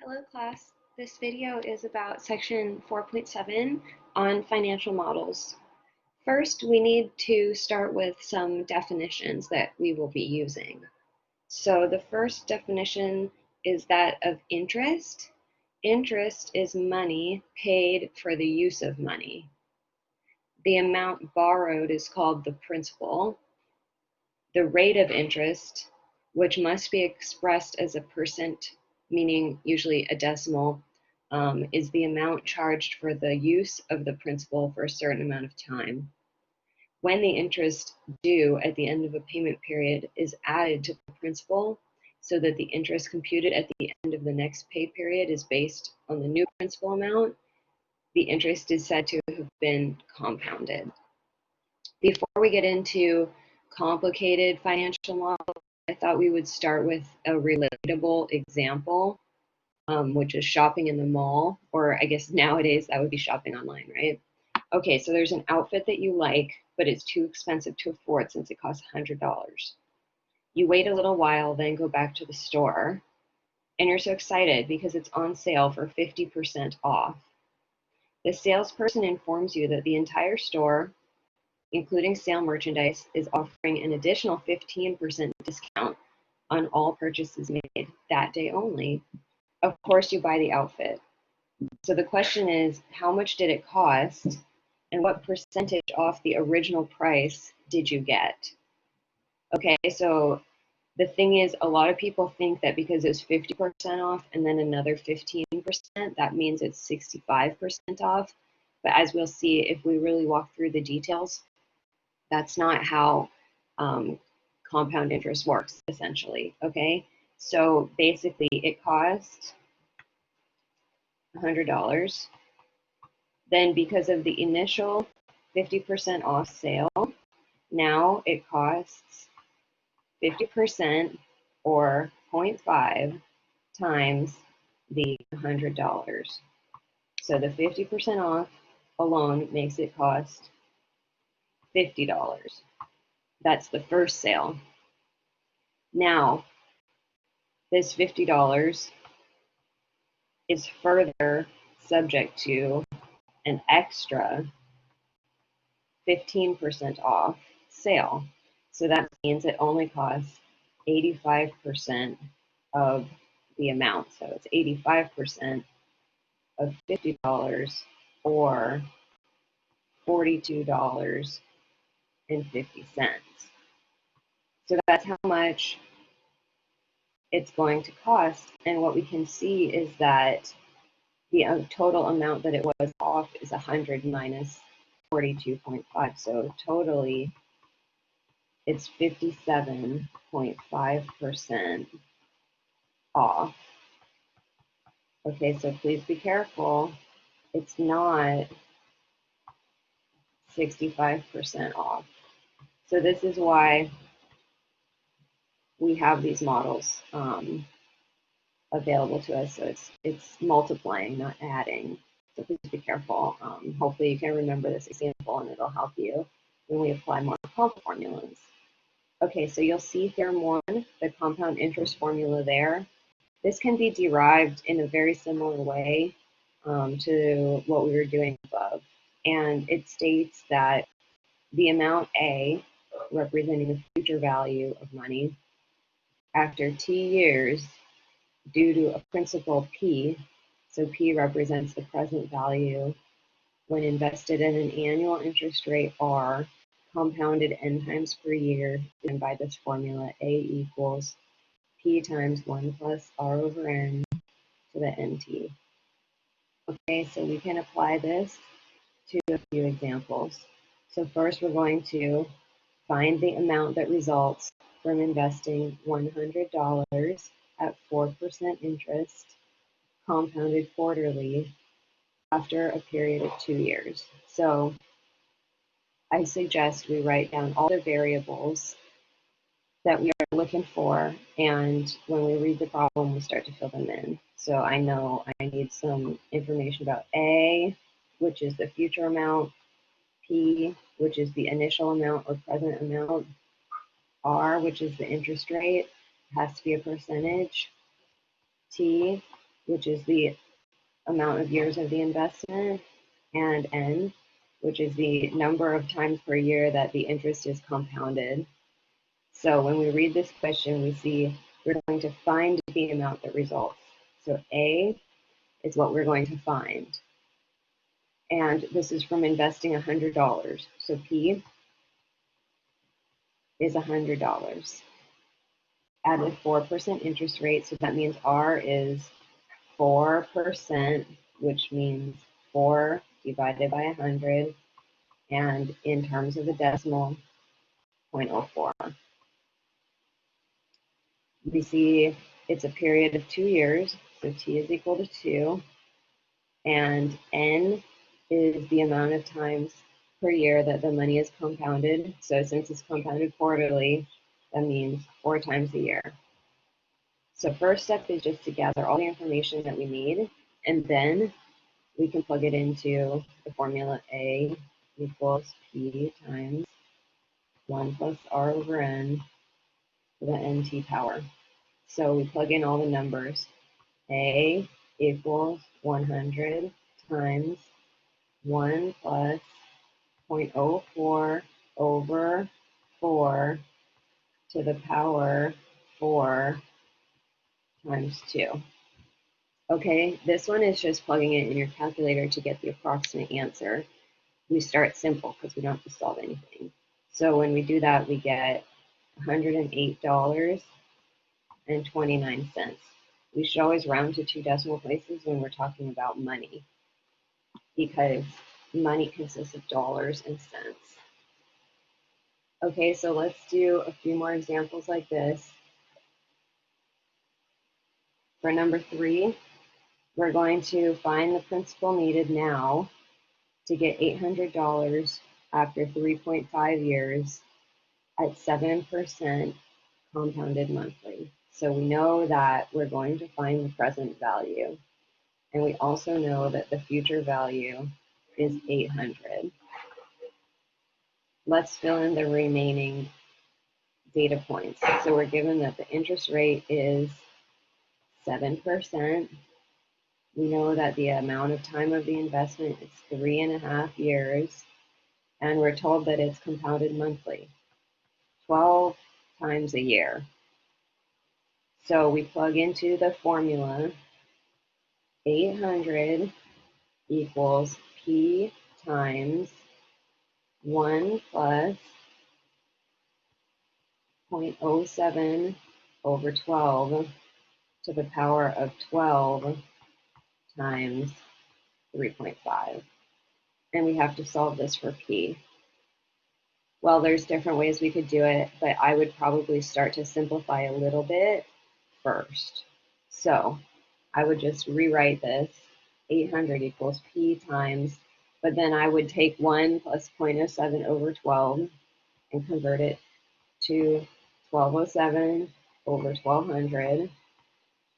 Hello class, this video is about section 4.7 on financial models. First, we need to start with some definitions that we will be using. So the first definition is that of interest. Interest is money paid for the use of money. The amount borrowed is called the principal. The rate of interest, which must be expressed as a percent, meaning usually a decimal, is the amount charged for the use of the principal for a certain amount of time. When the interest due at the end of a payment period is added to the principal, so that the interest computed at the end of the next pay period is based on the new principal amount, the interest is said to have been compounded. Before we get into complicated financial models, I thought we would start with a relatable example, which is shopping in the mall, or I guess nowadays that would be shopping online, right? Okay, so there's an outfit that you like, but it's too expensive to afford since it costs $100. You wait a little while, then go back to the store, and you're so excited because it's on sale for 50% off. The salesperson informs you that the entire store, including sale merchandise, is offering an additional 15% discount on all purchases made that day only. Of course, you buy the outfit. So the question is, how much did it cost, and what percentage off the original price did you get? Okay, so the thing is, a lot of people think that because it's 50% off and then another 15%, that means it's 65% off. But as we'll see, if we really walk through the details, that's not how compound interest works, essentially, okay? So basically, it costs $100. Then because of the initial 50% off sale, now it costs 50% or 0.5 times the $100. So the 50% off alone makes it cost $50. That's the first sale. Now, this $50 is further subject to an extra 15% off sale. So that means it only costs 85% of the amount. So it's 85% of $50 or $42.50. So that's how much it's going to cost. And what we can see is that the total amount that it was off is 100 minus 42.5. So totally it's 57.5% off. Okay, so please be careful. It's not 65% off. So this is why we have these models available to us. So it's multiplying, not adding. So please be careful. Hopefully you can remember this example and it'll help you when we apply more comp formulas. Okay, so you'll see theorem 1, the compound interest formula there. This can be derived in a very similar way to what we were doing above. And it states that the amount A, representing the future value of money, after T years, due to a principal P, so P represents the present value, when invested at an annual interest rate R, compounded n times per year, and by this formula, A equals P times 1 plus R over n to the nt. Okay, so we can apply this to a few examples. So first we're going to find the amount that results from investing $100 at 4% interest, compounded quarterly, after a period of 2 years. So I suggest we write down all the variables that we are looking for, and when we read the problem, we start to fill them in. So I know I need some information about A, which is the future amount, P, which is the initial amount or present amount, R, which is the interest rate, has to be a percentage, T, which is the amount of years of the investment, and N, which is the number of times per year that the interest is compounded. So when we read this question, we see we're going to find the amount that results. So A is what we're going to find. And this is from investing $100. So P is $100 at a 4% interest rate. So that means R is 4%, which means 4 divided by 100. And in terms of the decimal, 0.04. We see it's a period of 2 years, so T is equal to 2, and N is the amount of times per year that the money is compounded. So since it's compounded quarterly, that means 4 times a year. So first step is just to gather all the information that we need, and then we can plug it into the formula A equals P times 1 plus R over N to the NT power. So we plug in all the numbers. A equals 100 times 1 plus 0.04 over 4 to the power 4 times 2. Okay, this one is just plugging it in your calculator to get the approximate answer. We start simple because we don't have to solve anything. So when we do that, we get $108.29. We should always round to 2 decimal places when we're talking about money, because money consists of dollars and cents. Okay, so let's do a few more examples like this. For number 3, we're going to find the principal needed now to get $800 after 3.5 years at 7% compounded monthly. So we know that we're going to find the present value. And we also know that the future value is 800. Let's fill in the remaining data points. So we're given that the interest rate is 7%. We know that the amount of time of the investment is 3.5 years. And we're told that it's compounded monthly, 12 times a year. So we plug into the formula 800 equals P times 1 plus 0.07 over 12 to the power of 12 times 3.5. And we have to solve this for P. Well, there's different ways we could do it, but I would probably start to simplify a little bit first. So I would just rewrite this 800 equals P times, but then I would take 1 plus 0.07 over 12 and convert it to 1207 over 1200.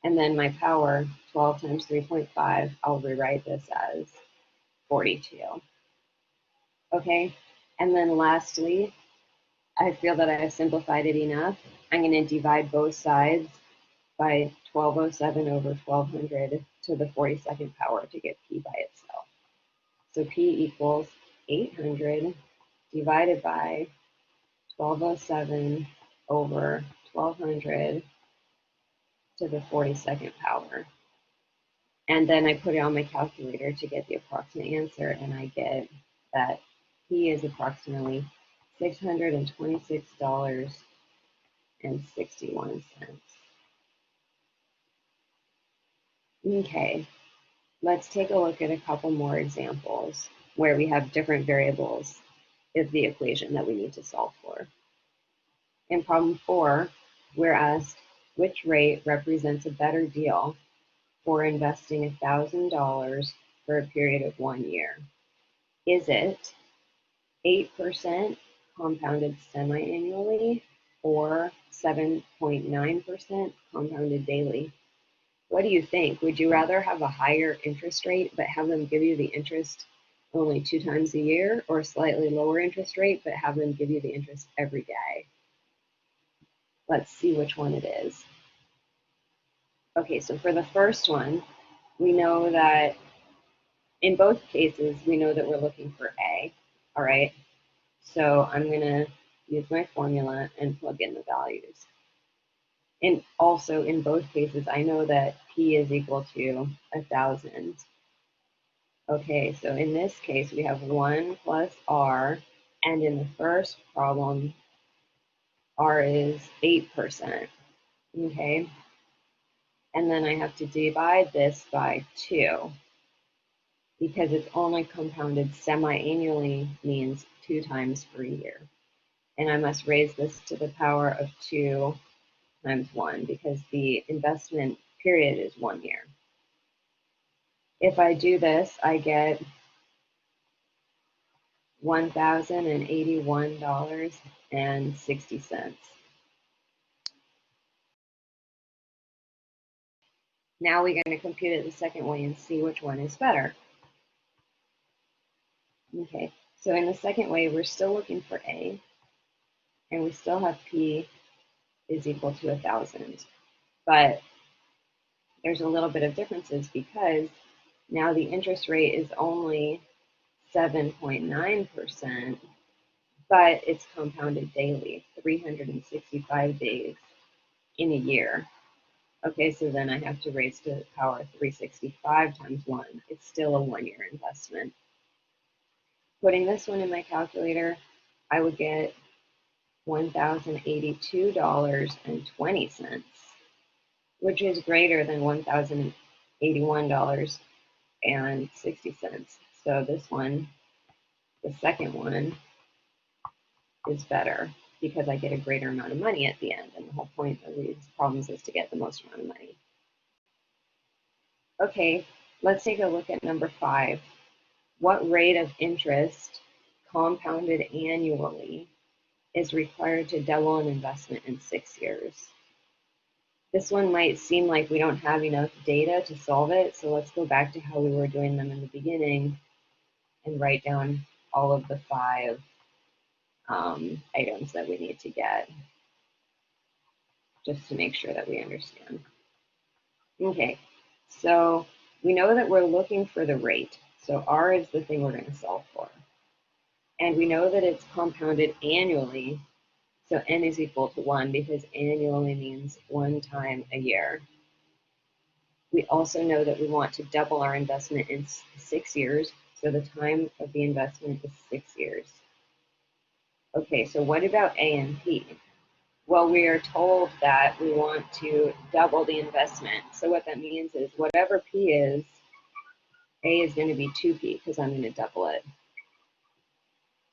And then my power, 12 times 3.5, I'll rewrite this as 42. Okay, and then lastly, I feel that I have simplified it enough. I'm going to divide both sides by 1207 over 1200 to the 42nd power to get P by itself. So P equals 800 divided by 1207 over 1200 to the 42nd power. And then I put it on my calculator to get the approximate answer, and I get that P is approximately $626.61. Okay, let's take a look at a couple more examples where we have different variables of the equation that we need to solve for. In problem 4, we're asked which rate represents a better deal for investing $1,000 for a period of 1 year. Is it 8% compounded semi-annually or 7.9% compounded daily? What do you think? Would you rather have a higher interest rate but have them give you the interest only 2 times a year, or a slightly lower interest rate but have them give you the interest every day? Let's see which one it is. Okay, so for the first one, we know that in both cases, we know that we're looking for A, all right? So I'm gonna use my formula and plug in the values. And also in both cases, I know that P is equal to 1,000. Okay, so in this case, we have 1 plus R, and in the first problem, R is 8%, okay? And then I have to divide this by 2, because it's only compounded semi-annually means 2 times per year. And I must raise this to the power of 2 times 1, because the investment period is 1 year. If I do this, I get $1,081.60. Now we're going to compute it the second way and see which one is better. Okay, so in the second way, we're still looking for A, and we still have P is equal to 1,000. But there's a little bit of differences because now the interest rate is only 7.9%, but it's compounded daily, 365 days in a year. Okay, so then I have to raise to the power 365 times 1. It's still a 1-year investment. Putting this one in my calculator, I would get $1,082.20, which is greater than $1,081.60. So this one, the second one, is better because I get a greater amount of money at the end. And the whole point of these problems is to get the most amount of money. Okay, let's take a look at number 5. What rate of interest compounded annually is required to double an investment in 6 years? This one might seem like we don't have enough data to solve it, so let's go back to how we were doing them in the beginning and write down all of the 5 items that we need to get, just to make sure that we understand. Okay, so we know that we're looking for the rate. So R is the thing we're going to solve for. And we know that it's compounded annually. So N is equal to 1 because annually means 1 time a year. We also know that we want to double our investment in 6 years. So the time of the investment is 6 years. Okay, so what about A and P? Well, we are told that we want to double the investment. So what that means is whatever P is, A is going to be 2P because I'm going to double it.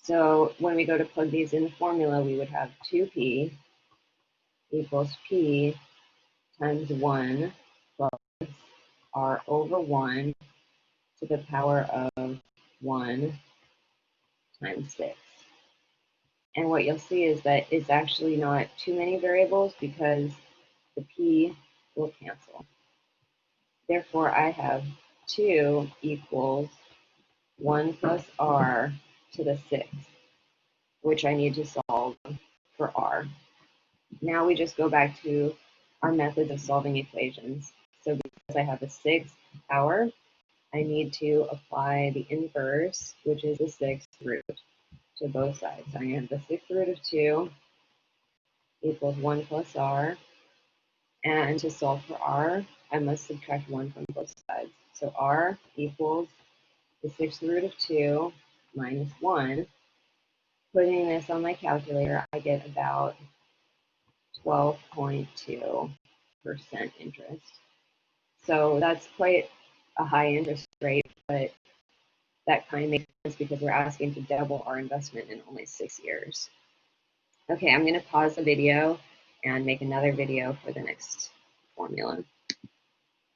So when we go to plug these in the formula, we would have 2P equals P times 1 plus R over 1 to the power of 1 times 6. And what you'll see is that it's actually not too many variables because the P will cancel. Therefore, I have 2 equals 1 plus R to the 6th, which I need to solve for R. Now we just go back to our methods of solving equations. So because I have a 6th power, I need to apply the inverse, which is the 6th root, to both sides. So I have the 6th root of 2 equals 1 plus R. And to solve for R, I must subtract 1 from both sides. So R equals the 6th root of 2 minus 1. Putting this on my calculator, I get about 12.2% interest. So that's quite a high interest rate, but that kind of makes sense because we're asking to double our investment in only 6 years. Okay, I'm going to pause the video and make another video for the next formula.